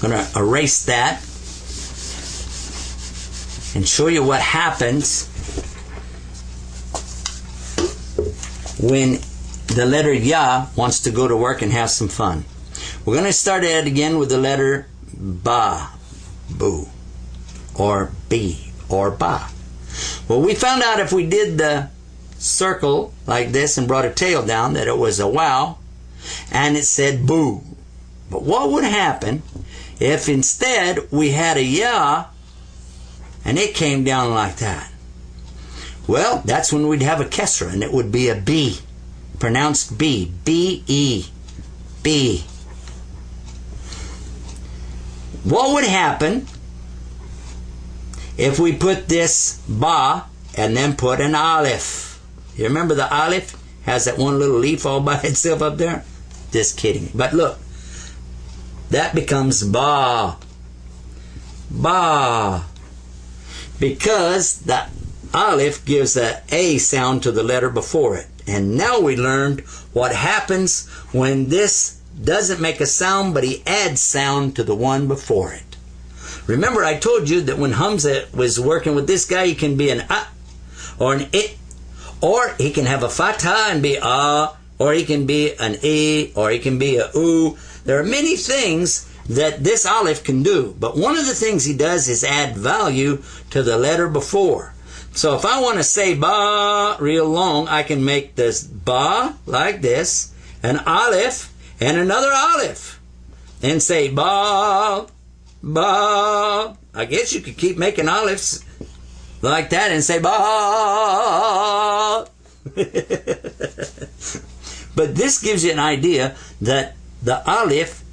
I'm going to erase that and show you what happens when the letter Ya wants to go to work and have some fun. We're going to start it again with the letter Ba, Boo, or B, or Ba. Well, we found out if we did the circle like this and brought a tail down that it was a wow, and it said Boo. But what would happen if instead we had a Ya and it came down like that? Well, that's when we'd have a kesra, and it would be a B, pronounced B, B-E, B. What would happen if we put this Ba and then put an Aleph? You remember the Aleph has that one little leaf all by itself up there? Just kidding. But look, that becomes Ba. Ba. Because the Aleph gives an A sound to the letter before it. And now we learned what happens when this doesn't make a sound, but he adds sound to the one before it. Remember, I told you that when Hamza was working with this guy, he can be an A or an I, or he can have a fatha and be A, or he can be an E, or he can be a U. There are many things that this Aleph can do, but one of the things he does is add value to the letter before. So if I want to say Ba real long, I can make this Ba like this, an Aleph, and another Aleph, and say Ba, Ba. I guess you could keep making Alephs like that and say Ba. But this gives you an idea that the Aleph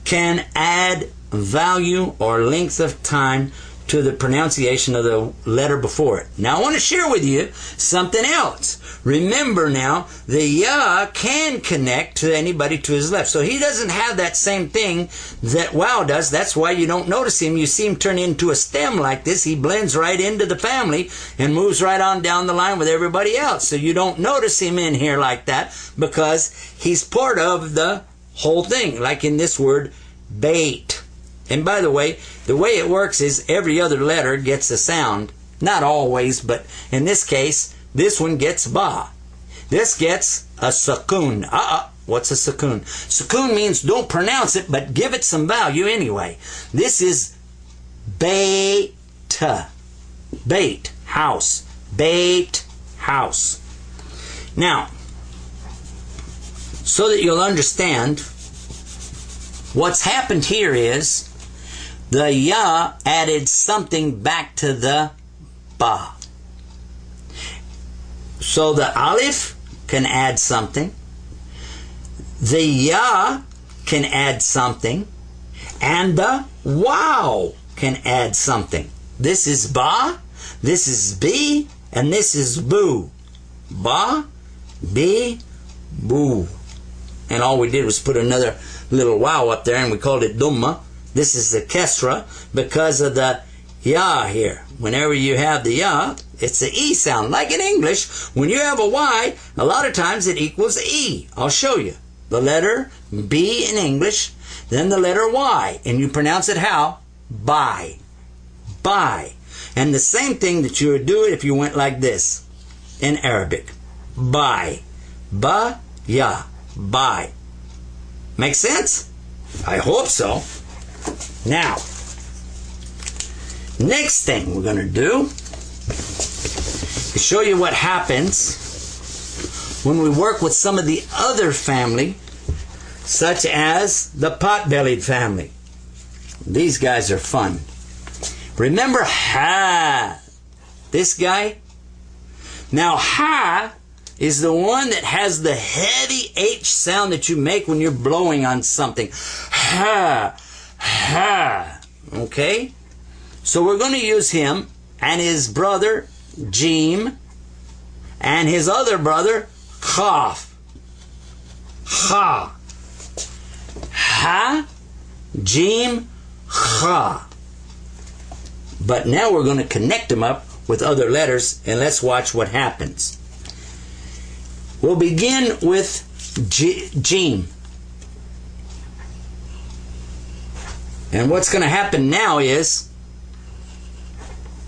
can add value or length of time to the pronunciation of the letter before it. Now I want to share with you something else. Remember now, the Ya can connect to anybody to his left. So he doesn't have that same thing that Wow does. That's why you don't notice him. You see him turn into a stem like this. He blends right into the family and moves right on down the line with everybody else. So you don't notice him in here like that because he's part of the whole thing. Like in this word, bait. And by the way it works is every other letter gets a sound. Not always, but in this case, this one gets Ba. This gets a sukoon. What's a sukoon? Sukoon means don't pronounce it, but give it some value anyway. This is bait. Bait, house. Bait, house. Now, so that you'll understand, what's happened here is the Ya added something back to the Ba. So the Aleph can add something, the Ya can add something, and the Wow can add something. This is Ba, this is B, and this is Boo. Ba, B, Boo. And all we did was put another little Wow up there, and we called it Dumma. This is the Kesra because of the Ya here. Whenever you have the Ya, it's the E sound. Like in English, when you have a Y, a lot of times it equals E. I'll show you. The letter B in English, then the letter Y. And you pronounce it how? By. By. And the same thing that you would do it if you went like this in Arabic. By. Ba, Ya. By. Make sense? I hope so. Now, next thing we're going to do is show you what happens when we work with some of the other family, such as the pot-bellied family. These guys are fun. Remember Ha, this guy? Now Ha is the one that has the heavy H sound that you make when you're blowing on something. Ha, ha. Okay? So we're going to use him and his brother Jim and his other brother Chaf. Ha. Ha, Jim, Ha. But now we're going to connect them up with other letters, and let's watch what happens. We'll begin with Jim. And what's going to happen now is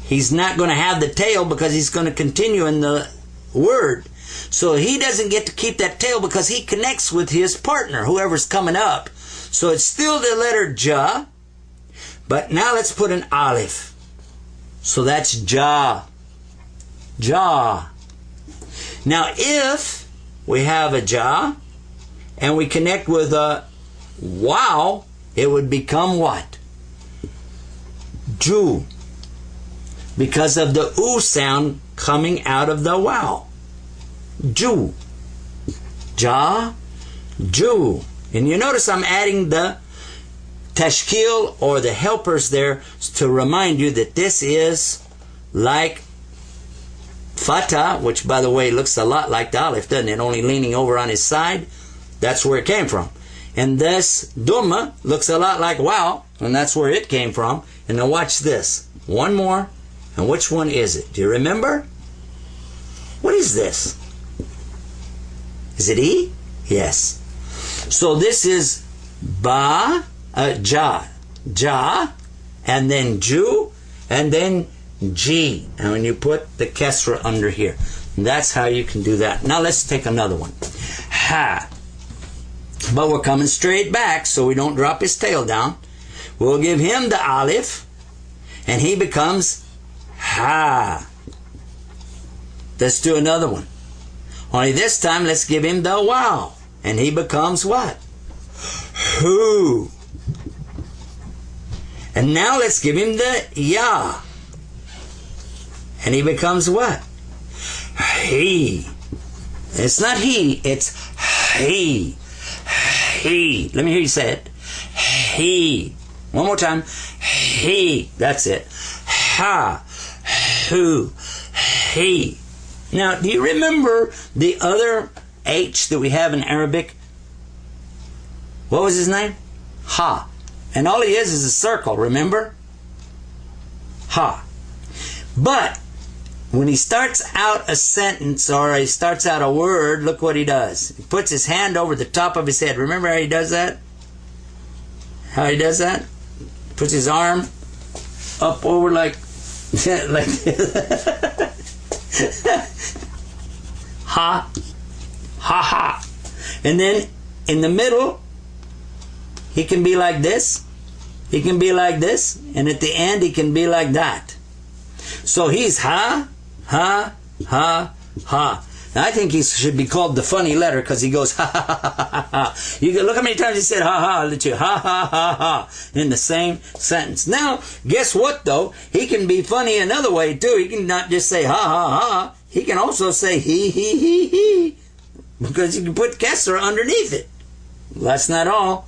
he's not going to have the tail because he's going to continue in the word. So he doesn't get to keep that tail because he connects with his partner, whoever's coming up. So it's still the letter Ja, but now let's put an aleph. So that's Ja. Ja. Now if we have a Ja and we connect with a wow, it would become what? Ju. Because of the oo sound coming out of the wow. Ju. Ja. Ju. And you notice I'm adding the tashkil or the helpers there to remind you that this is like Fatah, which by the way looks a lot like the aleph, doesn't it? Only leaning over on his side. That's where it came from. And this Dhamma looks a lot like wow, and that's where it came from. And now watch this. One more. And which one is it? Do you remember? What is this? Is it E? Yes. So this is Ja, Ja, and then Ju, and then G. And when you put the Kesra under here, that's how you can do that. Now let's take another one. Ha. But we're coming straight back so we don't drop his tail down. We'll give him the aleph, and he becomes Ha. Let's do another one. Only this time let's give him the wow, and he becomes what? Who. And now let's give him the Ya, and he becomes what? He. It's not he, it's he. He. Let me hear you say it. He. One more time. He. That's it. Ha. Who. He. Now, do you remember the other H that we have in Arabic? What was his name? Ha. And all he is a circle, remember? Ha. But when he starts out a sentence or he starts out a word, look what he does. He puts his hand over the top of his head. Remember how he does that? How he does that? Puts his arm up over like ha, ha, ha. And then in the middle, he can be like this. He can be like this. And at the end, he can be like that. So he's ha, ha, ha, ha. Now, I think he should be called the funny letter because he goes ha, ha, ha, ha, ha, ha. You can look how many times he said ha, ha, ha, ha, ha, ha in the same sentence. Now, guess what though? He can be funny another way too. He can not just say ha, ha, ha. He can also say he. Because you can put Kesra underneath it. Well, that's not all.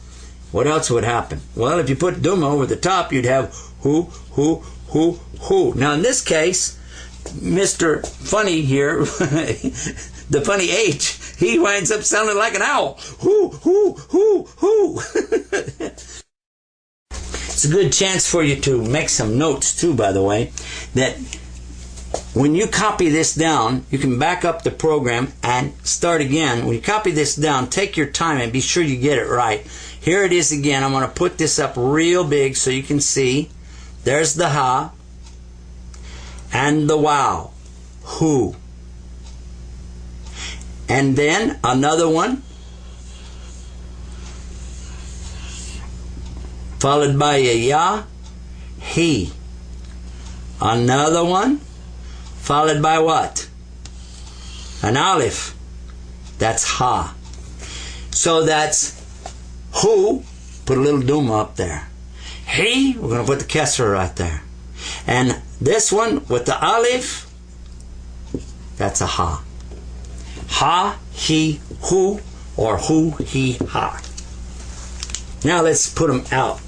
What else would happen? Well, if you put Dhamma over the top, you'd have who. Now, in this case, Mr. Funny here, the funny H, he winds up sounding like an owl. Who. It's a good chance for you to make some notes, too, by the way, that when you copy this down, you can back up the program and start again. When you copy this down, take your time and be sure you get it right. Here it is again. I'm going to put this up real big so you can see. There's the ha and the wow. Who. And then another one, followed by a ya, he. Another one, followed by what? An aleph. That's ha. So that's who. Put a little duma up there. He, we're going to put the kesra right there. And this one with the aleph, that's a ha. Ha, he, who, or who, he, ha. Now let's put them out.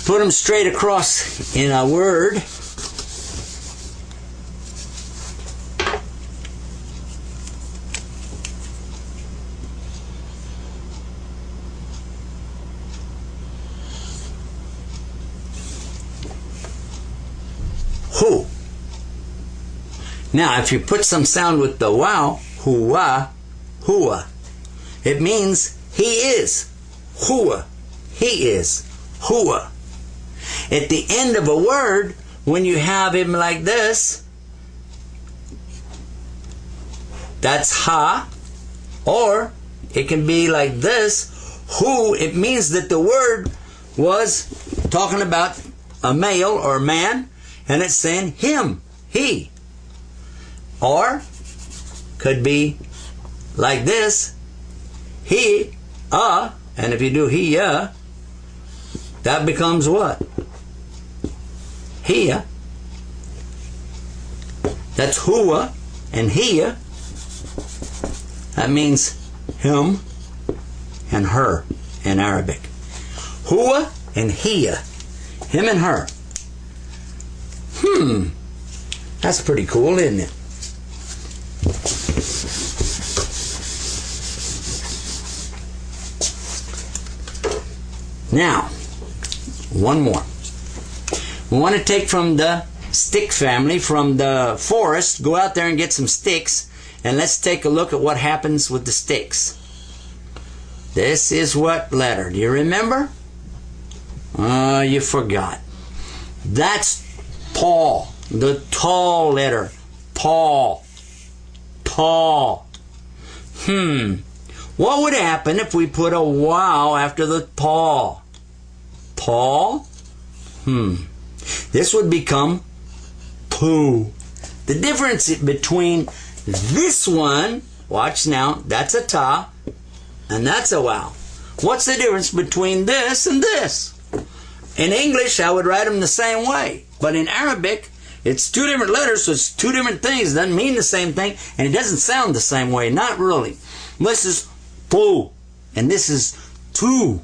Put them straight across in a word. Who. Now, if you put some sound with the wow, huwa, hua, it means he is. Hua, he is. Hua. At the end of a word, when you have him like this, that's ha. Or it can be like this, who. It means that the word was talking about a male or a man, and it's saying him, he. Or could be like this, he, and if you do he, that becomes what? He. That's hua and he. That means him and her in Arabic. Hua and he. Him and her. That's pretty cool, isn't it? Now, one more. We want to take from the stick family, from the forest, go out there and get some sticks, and let's take a look at what happens with the sticks. This is what letter? Do you remember? You forgot. That's paw, the tall letter. Paw. Tall. What would happen if we put a wow after the paw? Paw? This would become poo. The difference between this one, watch now, that's a ta, and that's a wow. What's the difference between this and this? In English, I would write them the same way, but in Arabic, it's two different letters, so it's two different things. It doesn't mean the same thing, and it doesn't sound the same way. Not really. This is poo, and this is two,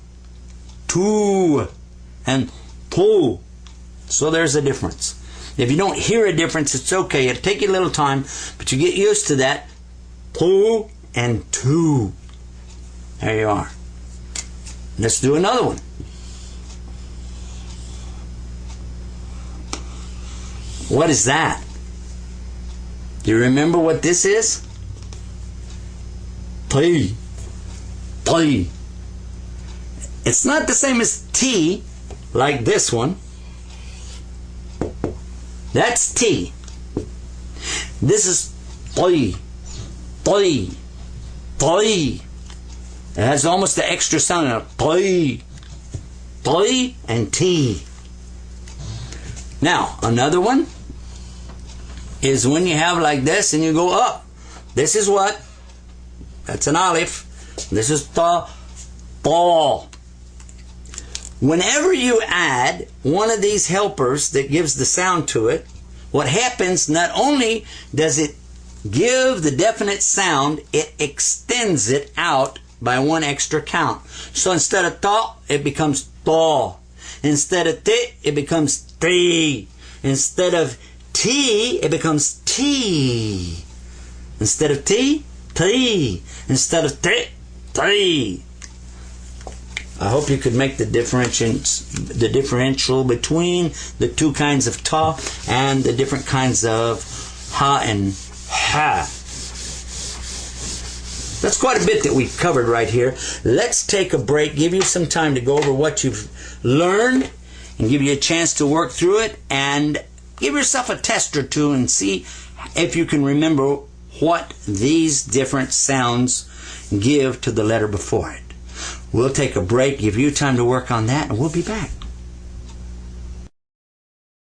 and poo. So there's a difference. If you don't hear a difference, it's okay. It'll take you a little time, but you get used to that. Poo and two. There you are. Let's do another one. What is that? Do you remember what this is? T. T. It's not the same as T, like this one. That's T. This is T. T. T. It has almost the extra sound in it. T. T and T. Now, another one is when you have like this and you go up. This is what? That's an aleph. This is ta. Ta. Whenever you add one of these helpers that gives the sound to it, what happens, not only does it give the definite sound, it extends it out by one extra count. So instead of ta, it becomes ta. Instead of ti, it becomes ti. Instead of t, it becomes t. Instead of t, ti. Instead of ti, ti. I hope you could make the differential between the two kinds of ta and the different kinds of ha and ha. That's quite a bit that we've covered right here. Let's take a break, give you some time to go over what you've learned, and give you a chance to work through it, and give yourself a test or two and see if you can remember what these different sounds give to the letter before it. We'll take a break, give you time to work on that, and we'll be back.